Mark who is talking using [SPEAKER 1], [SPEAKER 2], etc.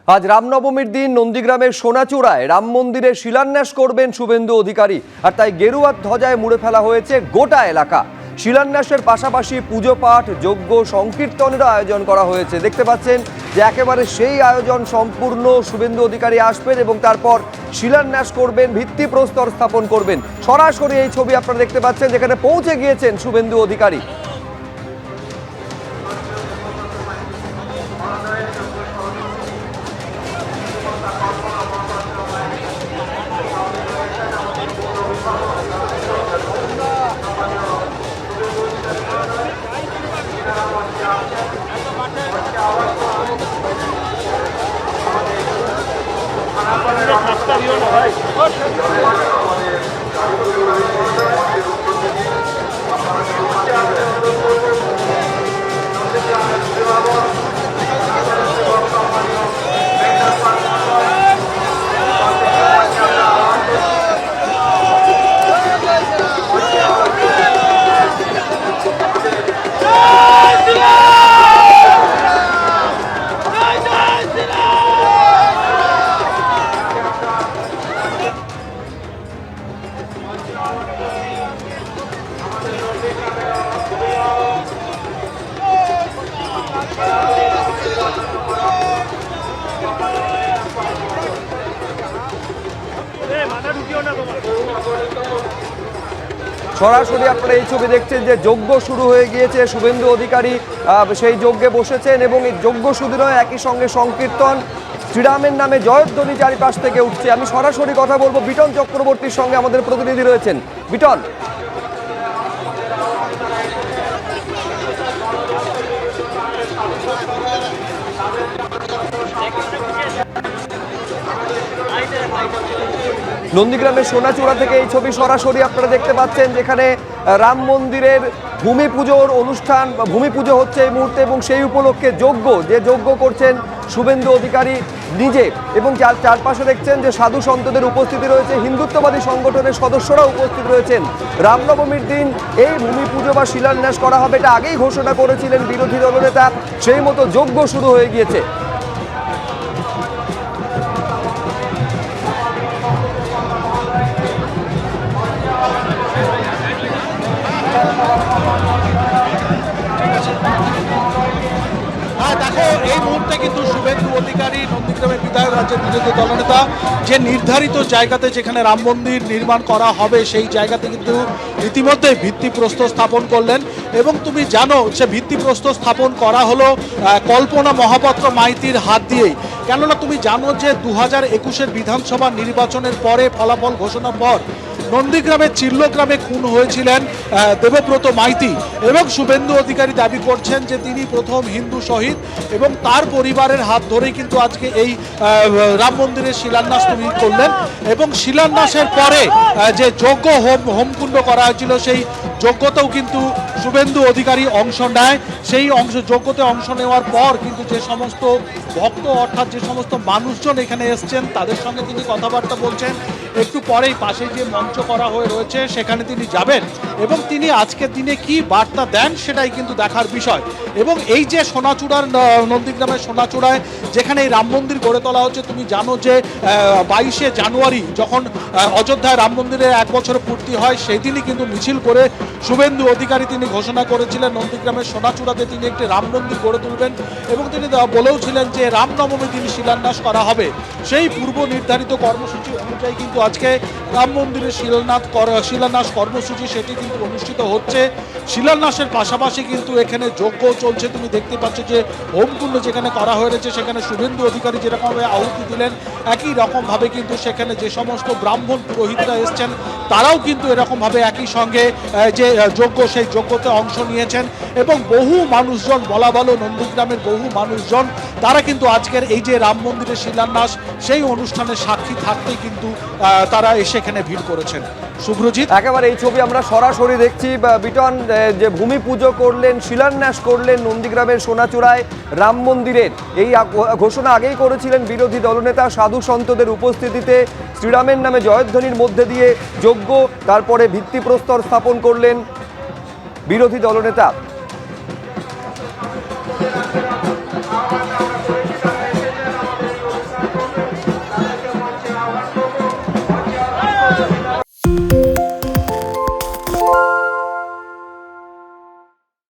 [SPEAKER 1] আজ রামনবমীর দিন নন্দীগ্রামের সোনাচূড়ায় রাম মন্দিরে শিলান্যাস করবেন শুভেন্দু অধিকারী, আর তাই গেরুয়া ধ্বজায় মুড়ে ফেলা হয়েছে গোটা এলাকা। শিলান্যাসের পাশাপাশি পুজো পাঠ, যজ্ঞ, সংকীর্তনেরও আয়োজন করা হয়েছে। দেখতে পাচ্ছেন যে একেবারে সেই আয়োজন সম্পূর্ণ। শুভেন্দু অধিকারী আসবেন এবং তারপর শিলান্যাস করবেন, ভিত্তিপ্রস্তর স্থাপন করবেন। সরাসরি এই ছবি আপনারা দেখতে পাচ্ছেন, যেখানে পৌঁছে গিয়েছেন শুভেন্দু অধিকারী। সরাসরি আপনারা এই ছবি দেখছেন যে যজ্ঞ শুরু হয়ে গিয়েছে। শুভেন্দু অধিকারী সেই যজ্ঞে বসেছেন এবং এই যজ্ঞ শুধু নয়, একই সঙ্গে সংকীর্তন, শ্রীরামের নামে জয়ধ্বনি চারিপাশ থেকে উঠছে। আমি সরাসরি কথা বলবো বিটন চক্রবর্তীর সঙ্গে, আমাদের প্রতিনিধি রয়েছেন। বিটন, নন্দীগ্রামের সোনাচূড়া থেকে এই ছবি সরাসরি আপনারা দেখতে পাচ্ছেন, যেখানে রাম মন্দিরের ভূমি পুজোর অনুষ্ঠান, ভূমি পুজো হচ্ছে এই মুহূর্তে এবং সেই উপলক্ষে যজ্ঞ করছেন শুভেন্দু অধিকারী নিজে, এবং চারপাশে দেখছেন যে সাধু সন্তদের উপস্থিতি রয়েছে, হিন্দুত্ববাদী সংগঠনের সদস্যরা উপস্থিত রয়েছেন। রামনবমীর দিন এই ভূমি পুজো বা শিলান্যাস করা হবে, এটা আগেই ঘোষণা করেছিলেন বিরোধী দলনেতা। সেই মতো যজ্ঞ শুরু হয়ে গিয়েছে।
[SPEAKER 2] দেখো, এই মুহূর্তে কিন্তু শুভেন্দু অধিকারী নন্দীগ্রামের বিধায়ক, রাজ্যের বিরোধী দলনেতা, যে নির্ধারিত জায়গাতে যেখানে রাম মন্দির নির্মাণ করা হবে সেই জায়গাতে কিন্তু ইতিমধ্যে ভিত্তিপ্রস্তর স্থাপন করলেন। এবং তুমি জানো সে ভিত্তিপ্রস্তর স্থাপন করা হলো কল্পনা মহাপাত্র মাইতির হাত দিয়েই। কেননা তুমি জানো যে 2021-এর বিধানসভা নির্বাচনের পরে, ফলাফল ঘোষণার পর নন্দীগ্রামের চিল্লগ্রামে খুন হয়েছিলেন দেবব্রত মাইতি, এবং শুভেন্দু অধিকারী দাবি করছেন যে তিনি প্রথম হিন্দু শহীদ, এবং তার পরিবারের হাত ধরেই কিন্তু আজকে এই রাম মন্দিরের শিলান্যাস তিনি করলেন। এবং শিলান্যাসের পরে যে যজ্ঞ হোমকুণ্ড করা হয়েছিল, সেই যজ্ঞতেও কিন্তু শুভেন্দু অধিকারী অংশ নেয়। সেই যজ্ঞতে অংশ নেওয়ার পর কিন্তু যে সমস্ত ভক্ত, অর্থাৎ যে সমস্ত মানুষজন এখানে এসছেন, তাদের সঙ্গে তিনি কথাবার্তা বলছেন। একটু পরেই পাশে যে মঞ্চ করা হয়ে রয়েছে সেখানে তিনি যাবেন, এবং তিনি আজকের দিনে কি বার্তা দেন সেটাই কিন্তু দেখার বিষয়। এবং এই যে সোনাচূড়ার, নন্দীগ্রামের সোনাচূড়ায় যেখানে এই রাম মন্দির গড়ে তোলা হচ্ছে, তুমি জানো যে 22শে জানুয়ারি যখন অযোধ্যায় রাম মন্দিরের 1 বছর পূর্তি হয়, সেই দিনই কিন্তু মিছিল করে শুভেন্দু অধিকারী তিনি ঘোষণা করেছিলেন নন্দীগ্রামের সোনাচূড়াতে তিনি একটি রাম মন্দির গড়ে তুলবেন, এবং তিনি বলেওছিলেন যে রামনবমীর দিন শিলান্যাস করা হবে। সেই পূর্ব নির্ধারিত কর্মসূচি অনুযায়ী কিন্তু আজকে রাম মন্দিরের শিলান্যাস কর্মসূচি সেটি কিন্তু অনুষ্ঠিত হচ্ছে। শিলান্যাসের পাশাপাশি কিন্তু এখানে যজ্ঞ চলছে। তুমি দেখতে পাচ্ছ যে হোমকুণ্ড যেখানে করা হয়েছে, সেখানে শুভেন্দু অধিকারী যেরকমভাবে আহুতি দিলেন, একই রকমভাবে কিন্তু সেখানে যে সমস্ত ব্রাহ্মণ পুরোহিতরা এসছেন, তারাও কিন্তু এরকমভাবে একই সঙ্গে যে যজ্ঞ, সেই যজ্ঞতে অংশ নিয়েছেন। এবং বহু মানুষজন, বলা ভালো নন্দীগ্রামের বহু মানুষজন, তারা কিন্তু আজকের এই যে রাম মন্দিরের শিলান্যাস সেই অনুষ্ঠানের সাক্ষী থাকতেই কিন্তু তারা এসে এখানে ভিড় করেছেন। শুভ্রজিৎ,
[SPEAKER 1] একেবারে এই ছবি আমরা সরাসরি দেখছি। বিটন, যে ভূমি পুজো করলেন, শিলান্যাস করলেন নন্দীগ্রামের সোনাচূড়ায় রাম মন্দিরের, এই ঘোষণা আগেই করেছিলেন বিরোধী দলনেতা। সাধু সন্তদের উপস্থিতিতে শ্রীরামের নামে জয়ধ্বনির মধ্যে দিয়ে যজ্ঞ, তারপরে ভিত্তিপ্রস্তর স্থাপন করলেন বিরোধী দলনেতা।